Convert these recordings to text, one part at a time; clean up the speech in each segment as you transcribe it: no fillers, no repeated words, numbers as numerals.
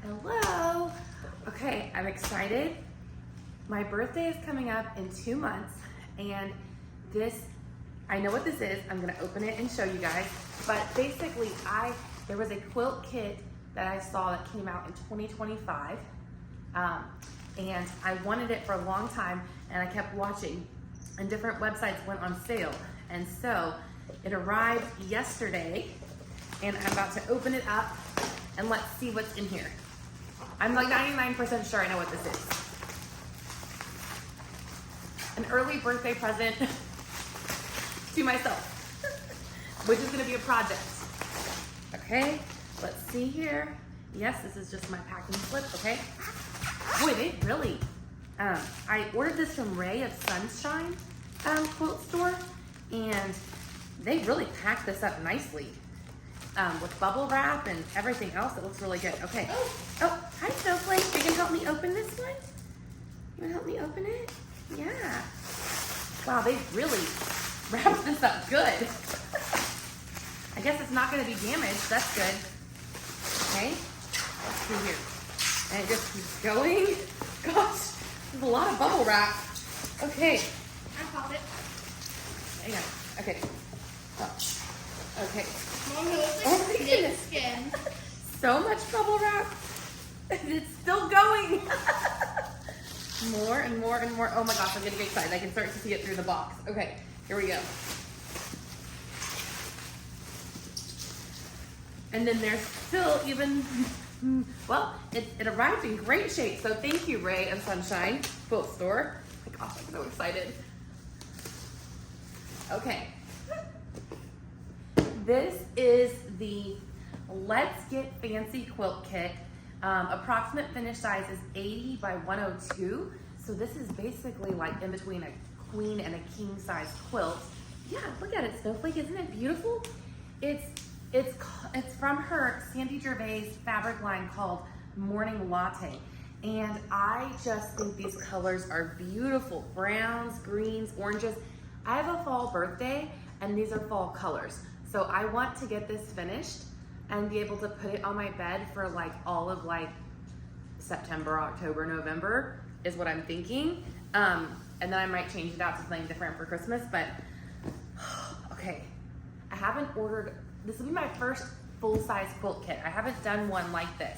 Hello. Okay, I'm excited. My birthday is coming up in 2 months, and I know what this is. I'm gonna open it and show you guys. But basically, there was a quilt kit that I saw that came out in 2025, and I wanted it for a long time, and I kept watching, and different websites went on sale, and so it arrived yesterday, and I'm about to open it up, and let's see what's in here. I'm like 99% sure I know what this is. An early birthday present to myself, which is gonna be a project. Okay, let's see here. Yes, this is just my packing slip, okay? Boy, they really, I ordered this from Ray of Sunshine Quilt Store, and they really packed this up nicely. With bubble wrap and everything else. It looks really good. Okay. Oh, hi Snowflake. You can help me open this one? You wanna help me open it? Yeah. Wow, they really wrapped this up good. I guess it's not gonna be damaged. That's good. Okay. Let's see here. And it just keeps going. Gosh, there's a lot of bubble wrap. Okay. I caught it. Hang on. Okay. Oh. Okay. Oh, it looks like snake skin. So much bubble wrap. It's still going. More and more and more. Oh my gosh, I'm getting excited. I can start to see it through the box. Okay, here we go. And then there's still even, well, it arrived in great shape. So thank you, Ray of Sunshine Quilt Store. Oh my gosh, I'm so excited. Okay. This is the Let's Get Fancy Quilt Kit. Approximate finish size is 80 by 102. So this is basically like in between a queen and a king size quilt. Yeah, look at it, Snowflake, isn't it beautiful? It's from her Sandy Gervais fabric line called Morning Latte. And I just think these colors are beautiful. Browns, greens, oranges. I have a fall birthday and these are fall colors. So I want to get this finished and be able to put it on my bed for like all of like September, October, November is what I'm thinking. And then I might change it out to something different for Christmas, but okay. I haven't ordered, this will be my first full-size quilt kit. I haven't done one like this,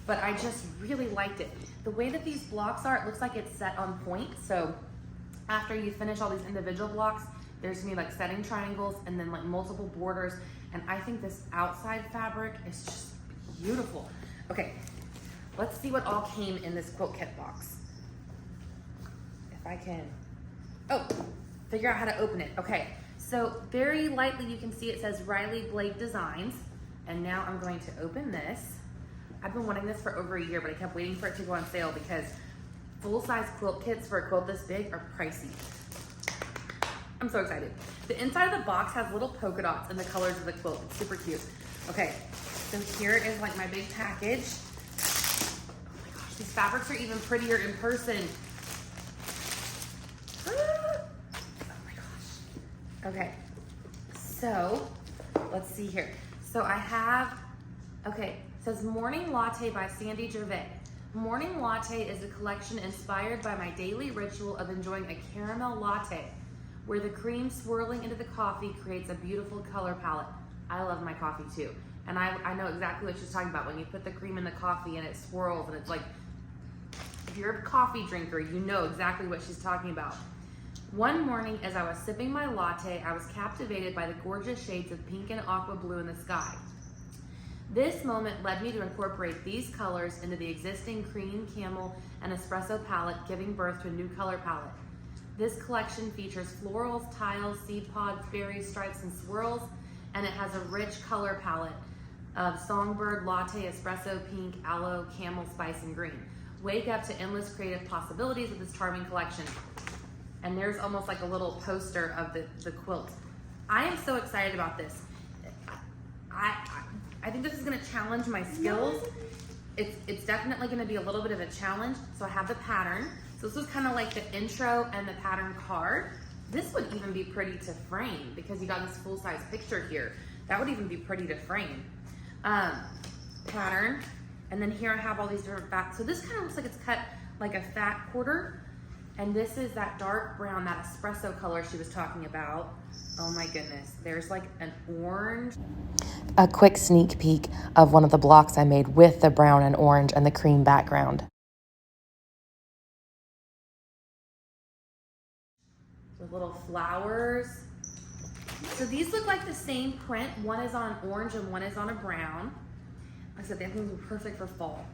but I just really liked it. The way that these blocks are, it looks like it's set on point. So after you finish all these individual blocks, there's gonna be like setting triangles and then like multiple borders. And I think this outside fabric is just beautiful. Okay, let's see what all came in this quilt kit box. If I can, figure out how to open it. Okay, so very lightly you can see it says Riley Blake Designs. And now I'm going to open this. I've been wanting this for over a year, but I kept waiting for it to go on sale because full-size quilt kits for a quilt this big are pricey. I'm so excited. The inside of the box has little polka dots in the colors of the quilt. It's super cute. Okay, so here is like my big package. Oh my gosh, these fabrics are even prettier in person. Ah! Oh my gosh. Okay, so let's see here. So I have, okay, it says Morning Latte by Sandy Gervais. Morning Latte is a collection inspired by my daily ritual of enjoying a caramel latte, where the cream swirling into the coffee creates a beautiful color palette. I love my coffee too. And I know exactly what she's talking about. When you put the cream in the coffee and it swirls and it's like, if you're a coffee drinker, you know exactly what she's talking about. One morning as I was sipping my latte, I was captivated by the gorgeous shades of pink and aqua blue in the sky. This moment led me to incorporate these colors into the existing cream, camel, and espresso palette, giving birth to a new color palette. This collection features florals, tiles, seed pods, berries, stripes, and swirls, and it has a rich color palette of songbird, latte, espresso, pink, aloe, camel, spice, and green. Wake up to endless creative possibilities with this charming collection. And there's almost like a little poster of the quilt. I am so excited about this. I think this is gonna challenge my skills. It's definitely gonna be a little bit of a challenge. So I have the pattern. So this was kind of like the intro and the pattern card. This would even be pretty to frame because you got this full-size picture here. That would even be pretty to frame. Pattern, And then here I have all these different fat. So this kind of looks like it's cut like a fat quarter. And this is that dark brown, that espresso color she was talking about. Oh my goodness, there's like an orange. A quick sneak peek of one of the blocks I made with the brown and orange and the cream background. With little flowers. So these look like the same print. One is on orange and one is on a brown. Like I said, they think would be perfect for fall.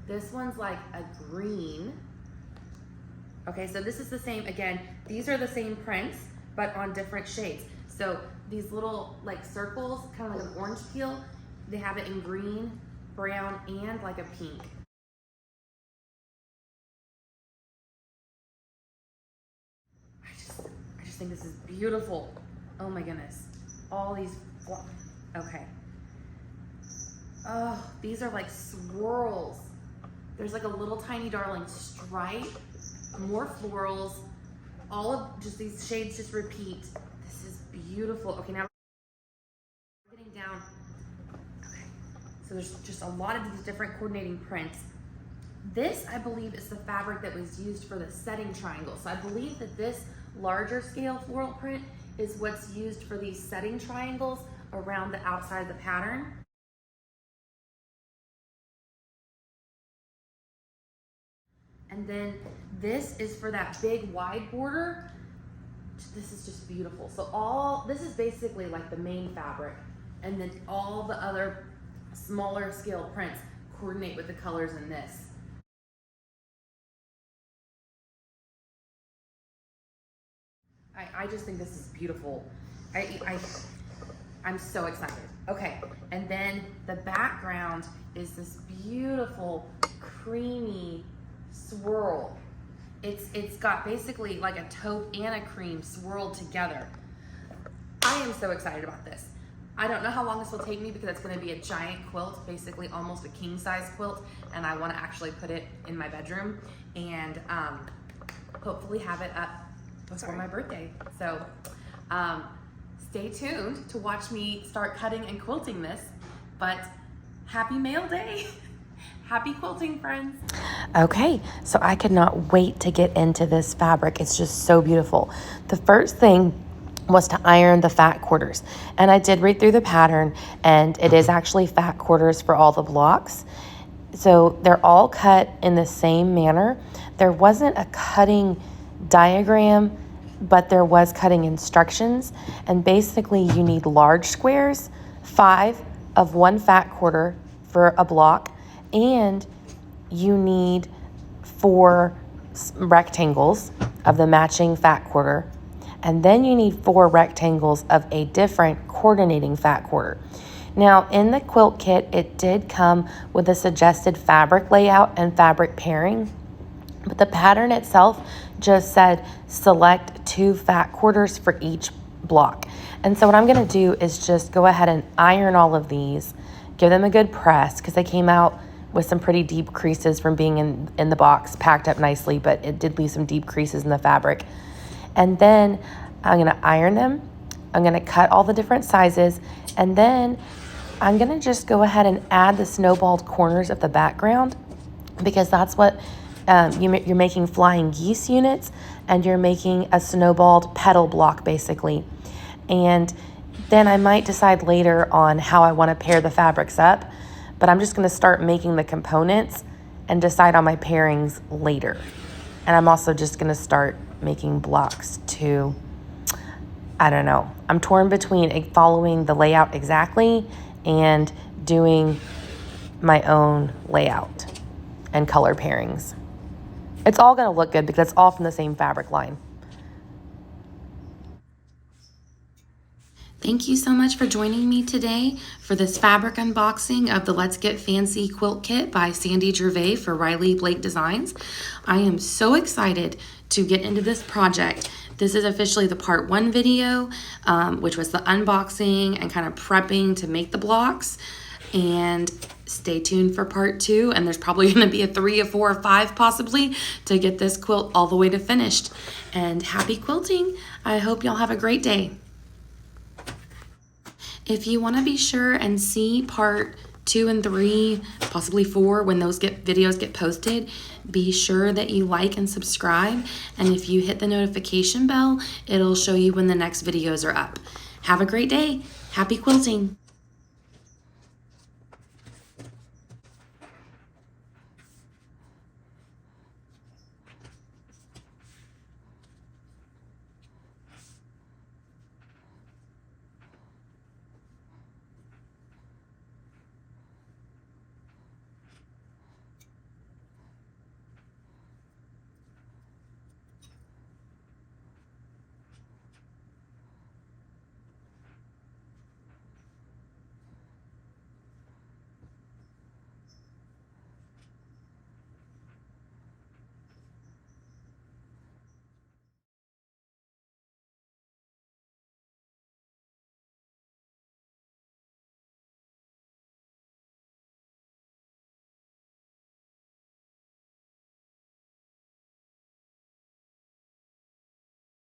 This one's like a green. Okay, so this is the same, again, these are the same prints, but on different shades. So these little like circles, kind of like an orange peel, they have it in green, brown, and like a pink. I just think this is beautiful. Oh my goodness. All these, okay. Oh, these are like swirls. There's like a little tiny darling stripe, more florals, all of just these shades just repeat. This is beautiful. Okay, now we're getting down. Okay, so there's just a lot of these different coordinating prints. This, I believe, is the fabric that was used for the setting triangle. So I believe that this larger scale floral print is what's used for these setting triangles around the outside of the pattern. And then this is for that big wide border. This is just beautiful. So this is basically like the main fabric, and then all the other smaller scale prints coordinate with the colors in this. I just think this is beautiful. I'm so excited. Okay, and then the background is this beautiful creamy swirl. It's got basically like a taupe and a cream swirled together. I am so excited about this. I don't know how long this will take me because it's going to be a giant quilt, basically almost a king size quilt, and I want to actually put it in my bedroom and hopefully have it up before my birthday. So stay tuned to watch me start cutting and quilting this, but happy mail day. Happy quilting, friends. Okay, so I could not wait to get into this fabric. It's just so beautiful. The first thing was to iron the fat quarters. And I did read through the pattern, and it is actually fat quarters for all the blocks. So they're all cut in the same manner. There wasn't a cutting diagram, but there was cutting instructions. And basically you need large squares, 5 of 1 fat quarter for a block, and you need 4 rectangles of the matching fat quarter, and then you need 4 rectangles of a different coordinating fat quarter. Now in the quilt kit, it did come with a suggested fabric layout and fabric pairing, but the pattern itself just said select 2 fat quarters for each block. And so what I'm going to do is just go ahead and iron all of these, give them a good press, because they came out with some pretty deep creases from being in the box, packed up nicely, but it did leave some deep creases in the fabric. And then I'm going to iron them. I'm going to cut all the different sizes, and then I'm going to just go ahead and add the snowballed corners of the background, because that's what you're making flying geese units, and you're making a snowballed petal block basically. And then I might decide later on how I want to pair the fabrics up, but I'm just going to start making the components and decide on my pairings later. And I'm also just going to start making blocks too. I don't know. I'm torn between following the layout exactly and doing my own layout and color pairings. It's all going to look good because it's all from the same fabric line. Thank you so much for joining me today for this fabric unboxing of the Let's Get Fancy Quilt Kit by Sandy Gervais for Riley Blake Designs. I am so excited to get into this project. This is officially the part 1 video, which was the unboxing and kind of prepping to make the blocks. And stay tuned for part 2, and there's probably going to be a 3, a 4, or 5 possibly to get this quilt all the way to finished. And happy quilting. I hope y'all have a great day. If you want to be sure and see part 2 and 3, possibly 4, when those videos get posted, be sure that you like and subscribe. And if you hit the notification bell, it'll show you when the next videos are up. Have a great day. Happy quilting.